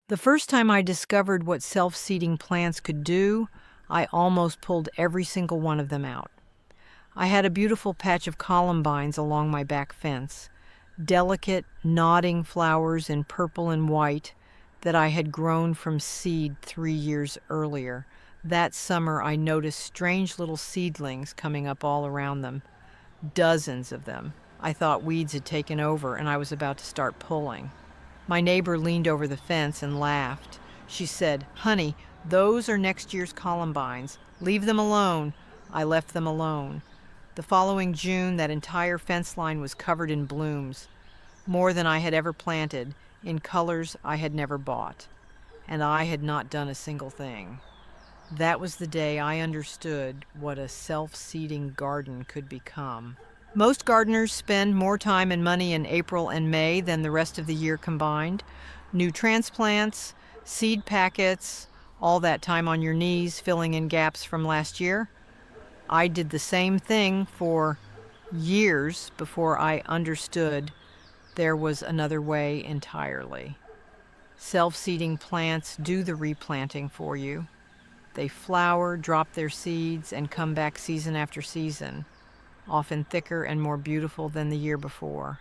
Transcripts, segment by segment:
The first time I discovered what self-seeding plants could do, I almost pulled every single one of them out. I had a beautiful patch of columbines along my back fence, delicate, nodding flowers in purple and white that I had grown from seed 3 years earlier. That summer, I noticed strange little seedlings coming up all around them, dozens of them. I thought weeds had taken over, and I was about to start pulling. My neighbor leaned over the fence and laughed. She said, "Honey, those are next year's columbines. Leave them alone." I left them alone. The following June, that entire fence line was covered in blooms, more than I had ever planted, in colors I had never bought. And I had not done a single thing. That was the day I understood what a self-seeding garden could become. Most gardeners spend more time and money in April and May than the rest of the year combined. New transplants, seed packets, all that time on your knees filling in gaps from last year. I did the same thing for years before I understood there was another way entirely. Self-seeding plants do the replanting for you. They flower, drop their seeds, and come back season after season, often thicker and more beautiful than the year before.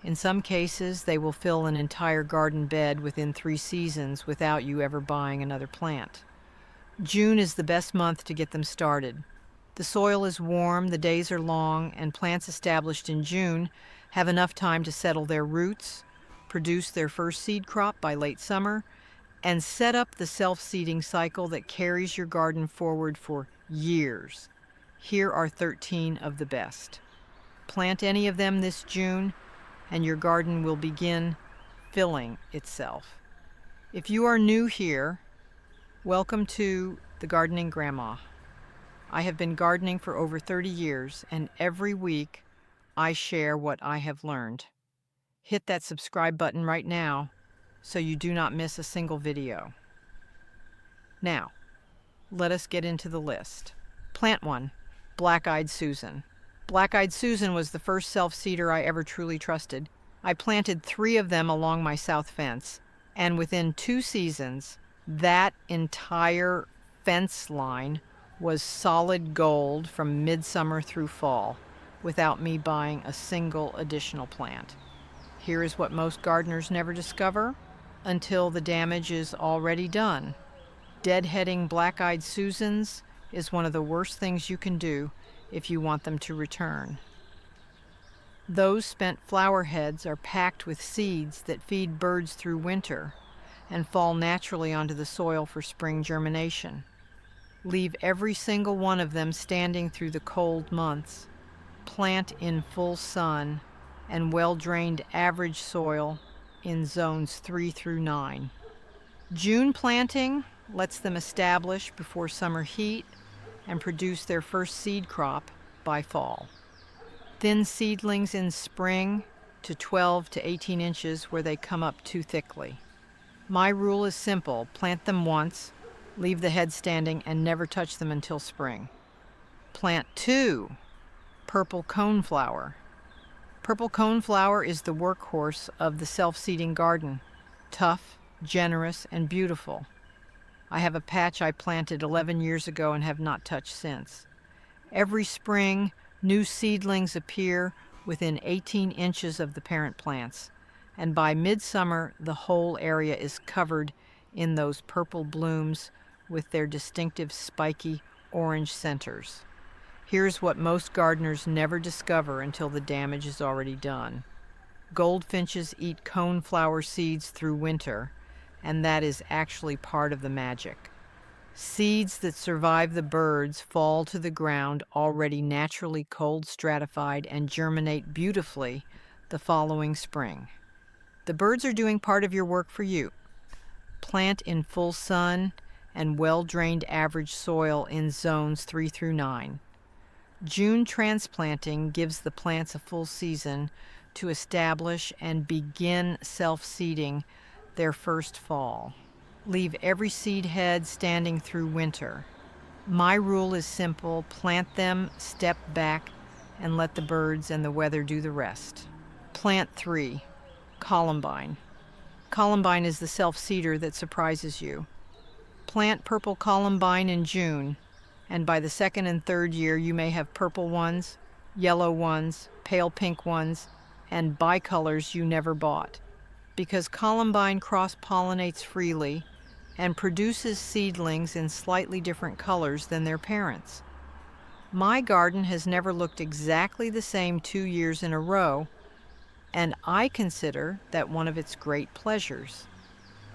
In some cases, they will fill an entire garden bed within 3 seasons without you ever buying another plant. June is the best month to get them started. The soil is warm, the days are long, and plants established in June have enough time to settle their roots, produce their first seed crop by late summer, and set up the self-seeding cycle that carries your garden forward for years. Here are 13 of the best. Plant any of them this June, and your garden will begin filling itself. If you are new here, welcome to the Gardening Grandma. I have been gardening for over 30 years, and every week I share what I have learned. Hit that subscribe button right now so you do not miss a single video. Now, let us get into the list. Plant 1. Black-eyed Susan. Black-eyed Susan was the first self-seeder I ever truly trusted. I planted 3 of them along my south fence, and within 2 seasons, that entire fence line was solid gold from midsummer through fall, without me buying a single additional plant. Here is what most gardeners never discover until the damage is already done. Deadheading black-eyed Susans is one of the worst things you can do if you want them to return. Those spent flower heads are packed with seeds that feed birds through winter and fall naturally onto the soil for spring germination. Leave every single one of them standing through the cold months. Plant in full sun and well-drained average soil in zones 3 through 9. June planting lets them establish before summer heat and produce their first seed crop by fall. Thin seedlings in spring to 12 to 18 inches where they come up too thickly. My rule is simple: plant them once, leave the head standing, and never touch them until spring. Plant 2. Purple coneflower. Purple coneflower is the workhorse of the self-seeding garden. Tough, generous, and beautiful. I have a patch I planted 11 years ago and have not touched since. Every spring, new seedlings appear within 18 inches of the parent plants, and by midsummer, the whole area is covered in those purple blooms with their distinctive spiky orange centers. Here's what most gardeners never discover until the damage is already done. Goldfinches eat coneflower seeds through winter, and that is actually part of the magic. Seeds that survive the birds fall to the ground already naturally cold stratified and germinate beautifully the following spring. The birds are doing part of your work for you. Plant in full sun and well-drained average soil in zones 3 through 9. June transplanting gives the plants a full season to establish and begin self-seeding their first fall. Leave every seed head standing through winter. My rule is simple: plant them, step back, and let the birds and the weather do the rest. Plant 3. Columbine. Columbine is the self-seeder that surprises you. Plant purple columbine in June, and by the second and third year you may have purple ones, yellow ones, pale pink ones, and bicolors you never bought. Because columbine cross-pollinates freely and produces seedlings in slightly different colors than their parents. My garden has never looked exactly the same 2 years in a row, and I consider that one of its great pleasures.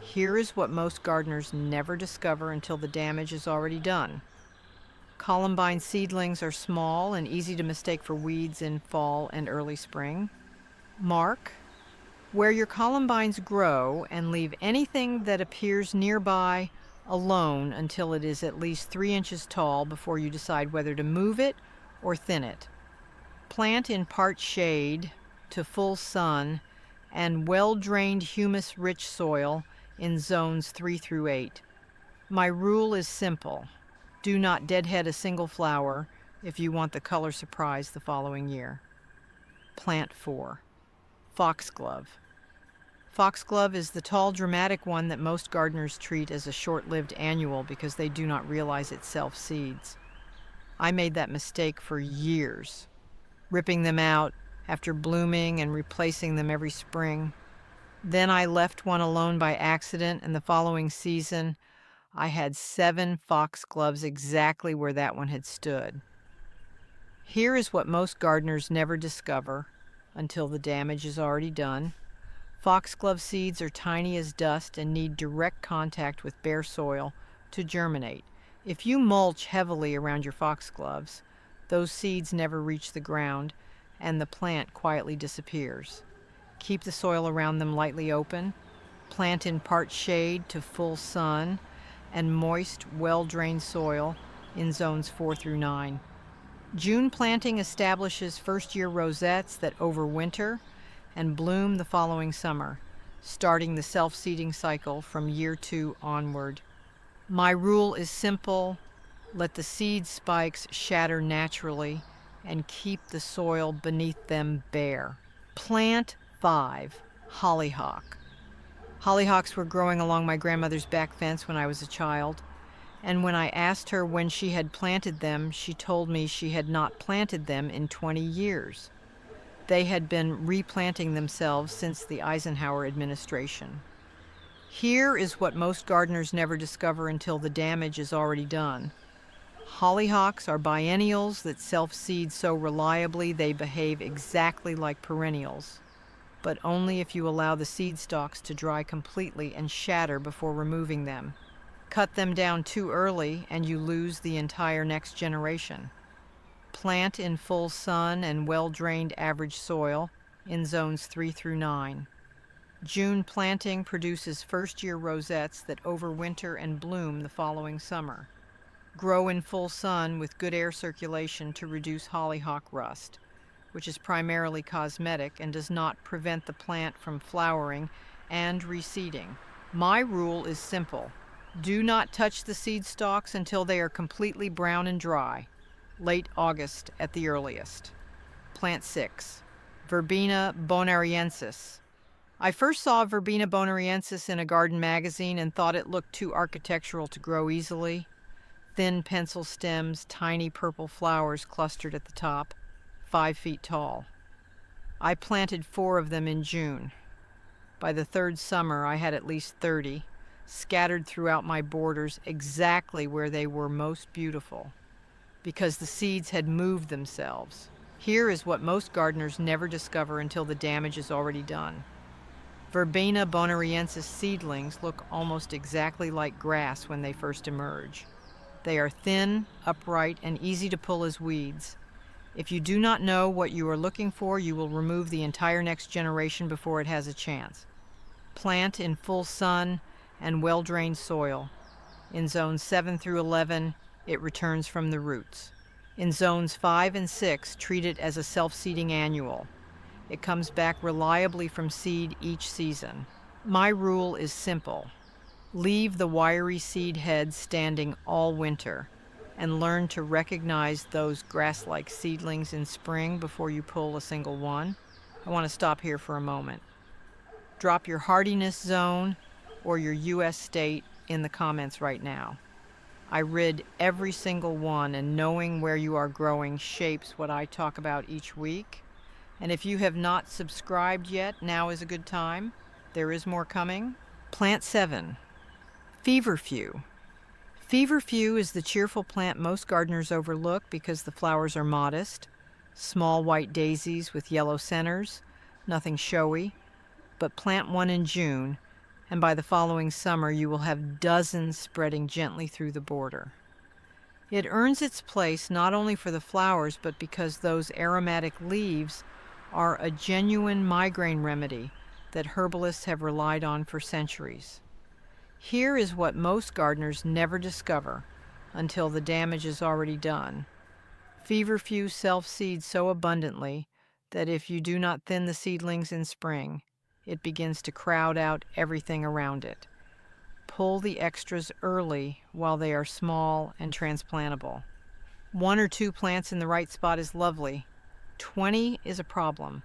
Here is what most gardeners never discover until the damage is already done. Columbine seedlings are small and easy to mistake for weeds in fall and early spring. Mark where your columbines grow and leave anything that appears nearby alone until it is at least 3 inches tall before you decide whether to move it or thin it. Plant in part shade to full sun and well-drained humus-rich soil in zones 3 through 8. My rule is simple. Do not deadhead a single flower if you want the color surprise the following year. Plant 4. Foxglove. Foxglove is the tall, dramatic one that most gardeners treat as a short-lived annual because they do not realize it self-seeds. I made that mistake for years, ripping them out after blooming and replacing them every spring. Then I left one alone by accident, and the following season, I had 7 foxgloves exactly where that one had stood. Here is what most gardeners never discover until the damage is already done. Foxglove seeds are tiny as dust and need direct contact with bare soil to germinate. If you mulch heavily around your foxgloves, those seeds never reach the ground and the plant quietly disappears. Keep the soil around them lightly open. Plant in part shade to full sun and moist, well-drained soil in zones 4 through 9. June planting establishes first-year rosettes that overwinter and bloom the following summer, starting the self-seeding cycle from year 2 onward. My rule is simple: let the seed spikes shatter naturally and keep the soil beneath them bare. Plant 5. Hollyhock. Hollyhocks were growing along my grandmother's back fence when I was a child, and when I asked her when she had planted them, she told me she had not planted them in 20 years. They had been replanting themselves since the Eisenhower administration. Here is what most gardeners never discover until the damage is already done. Hollyhocks are biennials that self-seed so reliably they behave exactly like perennials, but only if you allow the seed stalks to dry completely and shatter before removing them. Cut them down too early and you lose the entire next generation. Plant in full sun and well-drained average soil in zones 3 through 9. June planting produces first-year rosettes that overwinter and bloom the following summer. Grow in full sun with good air circulation to reduce hollyhock rust, which is primarily cosmetic and does not prevent the plant from flowering and reseeding. My rule is simple. Do not touch the seed stalks until they are completely brown and dry. Late August at the earliest. Plant 6. Verbena bonariensis. I first saw Verbena bonariensis in a garden magazine and thought it looked too architectural to grow easily. Thin pencil stems, tiny purple flowers clustered at the top, 5 feet tall. I planted 4 of them in June. By the third summer, I had at least 30, scattered throughout my borders exactly where they were most beautiful, because the seeds had moved themselves. Here is what most gardeners never discover until the damage is already done. Verbena bonariensis seedlings look almost exactly like grass when they first emerge. They are thin, upright, and easy to pull as weeds. If you do not know what you are looking for, you will remove the entire next generation before it has a chance. Plant in full sun and well-drained soil. In zones 7 through 11, it returns from the roots. In zones 5 and 6, treat it as a self-seeding annual. It comes back reliably from seed each season. My rule is simple. Leave the wiry seed heads standing all winter and learn to recognize those grass-like seedlings in spring before you pull a single one. I want to stop here for a moment. Drop your hardiness zone or your U.S. state in the comments right now. I rid every single one, and knowing where you are growing shapes what I talk about each week. And if you have not subscribed yet, now is a good time. There is more coming. Plant 7, feverfew. Feverfew is the cheerful plant most gardeners overlook because the flowers are modest. Small white daisies with yellow centers, nothing showy. But plant one in June, and by the following summer you will have dozens spreading gently through the border. It earns its place not only for the flowers, but because those aromatic leaves are a genuine migraine remedy that herbalists have relied on for centuries. Here is what most gardeners never discover until the damage is already done. Feverfew self-seeds so abundantly that if you do not thin the seedlings in spring, it begins to crowd out everything around it. Pull the extras early while they are small and transplantable. 1 or 2 plants in the right spot is lovely. 20 is a problem.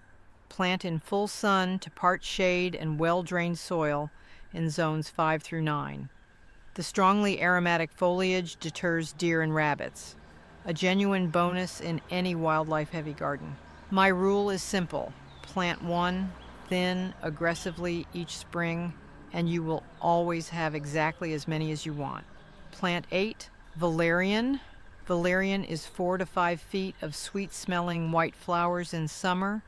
Plant in full sun to part shade and well-drained soil in zones 5 through 9. The strongly aromatic foliage deters deer and rabbits, a genuine bonus in any wildlife-heavy garden. My rule is simple. Plant 1, thin aggressively each spring, and you will always have exactly as many as you want. Plant 8, valerian. Valerian is 4 to 5 feet of sweet-smelling white flowers in summer,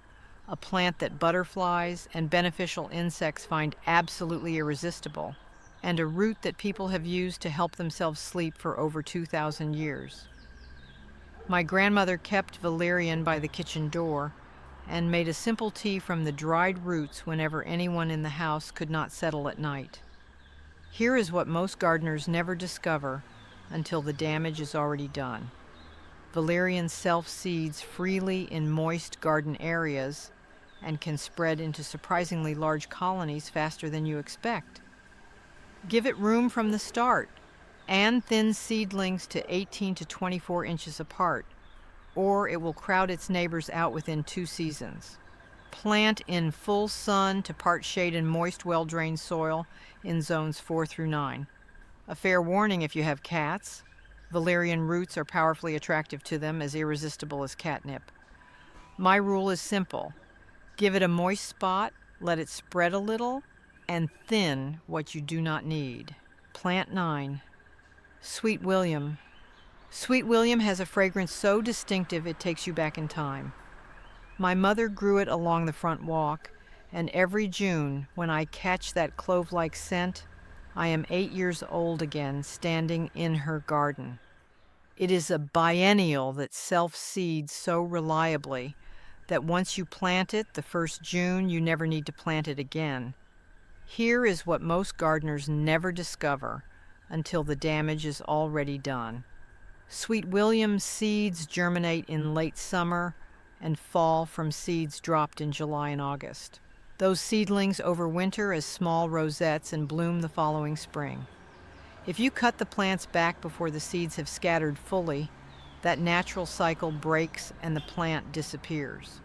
a plant that butterflies and beneficial insects find absolutely irresistible, and a root that people have used to help themselves sleep for over 2,000 years. My grandmother kept valerian by the kitchen door and made a simple tea from the dried roots whenever anyone in the house could not settle at night. Here is what most gardeners never discover until the damage is already done. Valerian self-seeds freely in moist garden areas and can spread into surprisingly large colonies faster than you expect. Give it room from the start and thin seedlings to 18 to 24 inches apart, or it will crowd its neighbors out within 2 seasons. Plant in full sun to part shade and moist, well-drained soil in zones 4 through 9. A fair warning if you have cats. Valerian roots are powerfully attractive to them, as irresistible as catnip. My rule is simple. Give it a moist spot, let it spread a little, and thin what you do not need. Plant 9, Sweet William. Sweet William has a fragrance so distinctive it takes you back in time. My mother grew it along the front walk, and every June, when I catch that clove-like scent, I am 8 years old again, standing in her garden. It is a biennial that self-seeds so reliably that once you plant it the first June, you never need to plant it again. Here is what most gardeners never discover until the damage is already done. Sweet William seeds germinate in late summer and fall from seeds dropped in July and August. Those seedlings overwinter as small rosettes and bloom the following spring. If you cut the plants back before the seeds have scattered fully, that natural cycle breaks and the plant disappears.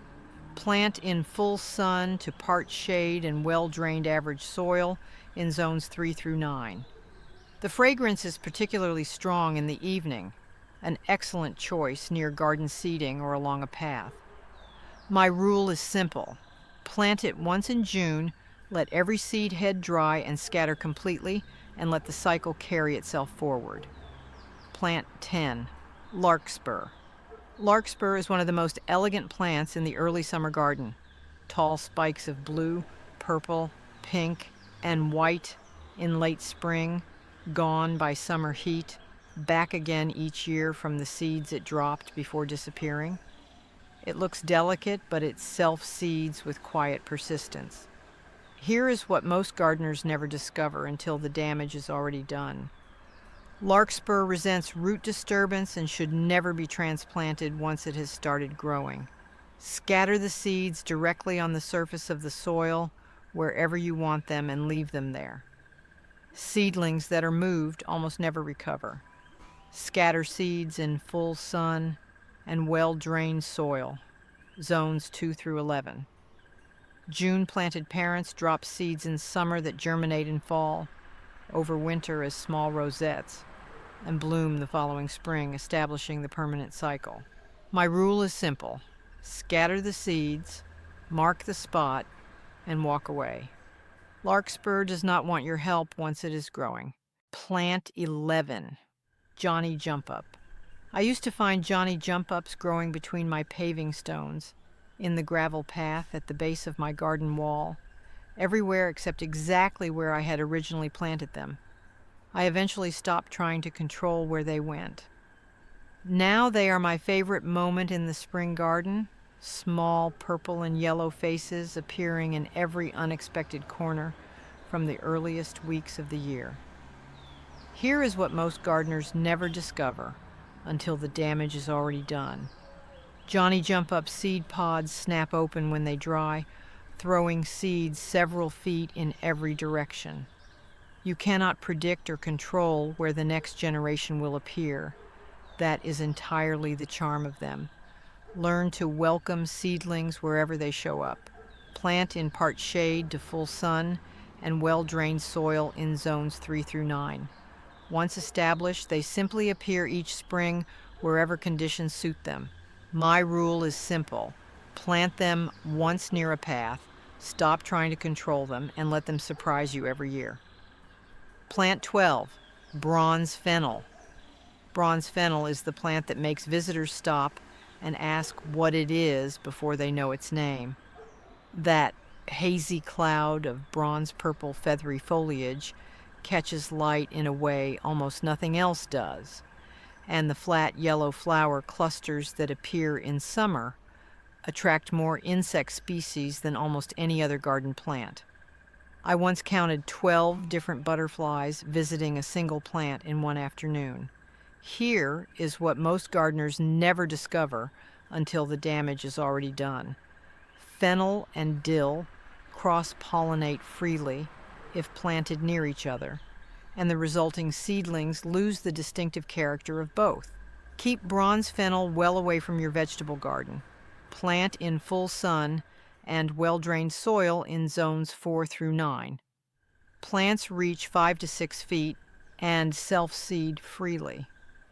Plant in full sun to part shade and well-drained average soil in zones 3 through 9. The fragrance is particularly strong in the evening, an excellent choice near garden seating or along a path. My rule is simple. Plant it once in June, let every seed head dry and scatter completely, and let the cycle carry itself forward. Plant 10, larkspur. Larkspur is one of the most elegant plants in the early summer garden. Tall spikes of blue, purple, pink, and white in late spring, gone by summer heat, back again each year from the seeds it dropped before disappearing. It looks delicate, but it self-seeds with quiet persistence. Here is what most gardeners never discover until the damage is already done. Larkspur resents root disturbance and should never be transplanted once it has started growing. Scatter the seeds directly on the surface of the soil wherever you want them and leave them there. Seedlings that are moved almost never recover. Scatter seeds in full sun and well-drained soil, zones 2 through 11. June-planted parents drop seeds in summer that germinate in fall, overwinter as small rosettes, and bloom the following spring, establishing the permanent cycle. My rule is simple: scatter the seeds, mark the spot, and walk away. Larkspur does not want your help once it is growing. Plant 11. Johnny Jump Up. I used to find Johnny Jump Ups growing between my paving stones, in the gravel path at the base of my garden wall, everywhere except exactly where I had originally planted them. I eventually stopped trying to control where they went. Now they are my favorite moment in the spring garden, small purple and yellow faces appearing in every unexpected corner from the earliest weeks of the year. Here is what most gardeners never discover until the damage is already done. Johnny Jump Up seed pods snap open when they dry, throwing seeds several feet in every direction. You cannot predict or control where the next generation will appear. That is entirely the charm of them. Learn to welcome seedlings wherever they show up. Plant in part shade to full sun and well-drained soil in zones 3 through 9. Once established, they simply appear each spring wherever conditions suit them. My rule is simple: plant them once near a path, stop trying to control them, and let them surprise you every year. Plant 12, bronze fennel. Bronze fennel is the plant that makes visitors stop and ask what it is before they know its name. That hazy cloud of bronze-purple feathery foliage catches light in a way almost nothing else does, and the flat yellow flower clusters that appear in summer attract more insect species than almost any other garden plant. I once counted 12 different butterflies visiting a single plant in one afternoon. Here is what most gardeners never discover until the damage is already done. Fennel and dill cross-pollinate freely if planted near each other, and the resulting seedlings lose the distinctive character of both. Keep bronze fennel well away from your vegetable garden. Plant in full sun and well-drained soil in zones 4 through 9. Plants reach 5 to 6 feet and self-seed freely.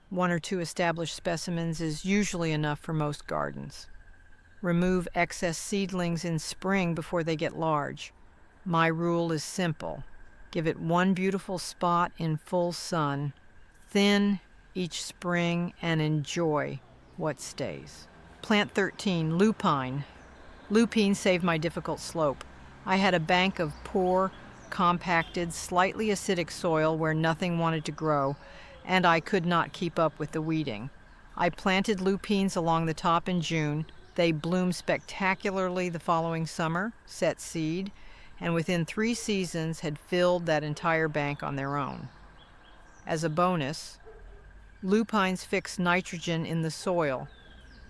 1 or 2 established specimens is usually enough for most gardens. Remove excess seedlings in spring before they get large. My rule is simple: give it one beautiful spot in full sun, thin each spring, and enjoy what stays. Plant 13, lupine. Lupine saved my difficult slope. I had a bank of poor, compacted, slightly acidic soil where nothing wanted to grow, and I could not keep up with the weeding. I planted lupines along the top in June. They bloomed spectacularly the following summer, set seed, and within 3 seasons had filled that entire bank on their own. As a bonus, lupines fix nitrogen in the soil,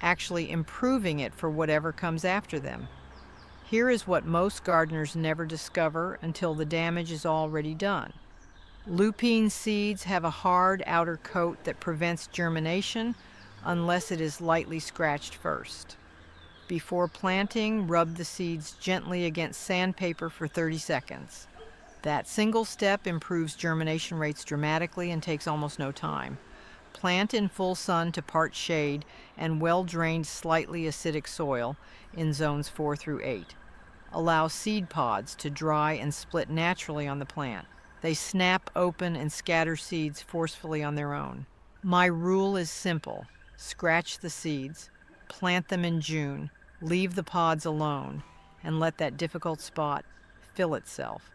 actually improving it for whatever comes after them. Here is what most gardeners never discover until the damage is already done. Lupine seeds have a hard outer coat that prevents germination unless it is lightly scratched first. Before planting, rub the seeds gently against sandpaper for 30 seconds. That single step improves germination rates dramatically and takes almost no time. Plant in full sun to part shade and well-drained, slightly acidic soil in zones 4 through 8. Allow seed pods to dry and split naturally on the plant. They snap open and scatter seeds forcefully on their own. My rule is simple: scratch the seeds, plant them in June, leave the pods alone, and let that difficult spot fill itself.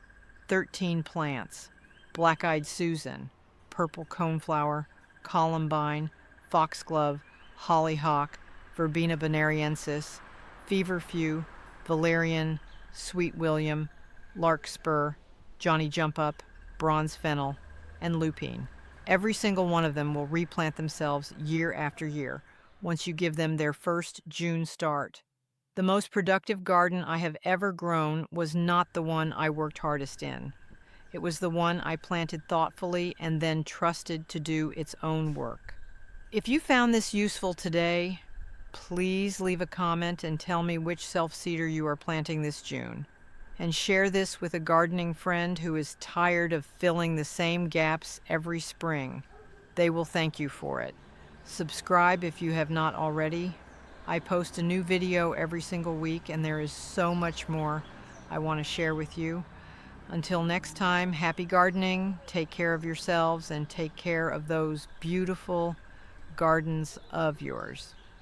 13 plants: black-eyed Susan, purple coneflower, columbine, foxglove, hollyhock, verbena bonariensis, feverfew, valerian, sweet william, larkspur, Johnny Jump Up, bronze fennel, and lupine. Every single one of them will replant themselves year after year once you give them their first June start. The most productive garden I have ever grown was not the one I worked hardest in. It was the one I planted thoughtfully and then trusted to do its own work. If you found this useful today, Please leave a comment and tell me which self-seeder you are planting this June. And share this with a gardening friend who is tired of filling the same gaps every spring. They will thank you for it. Subscribe if you have not already. I post a new video every single week, and there is so much more I want to share with you. Until next time, happy gardening, take care of yourselves, and take care of those beautiful gardens of yours.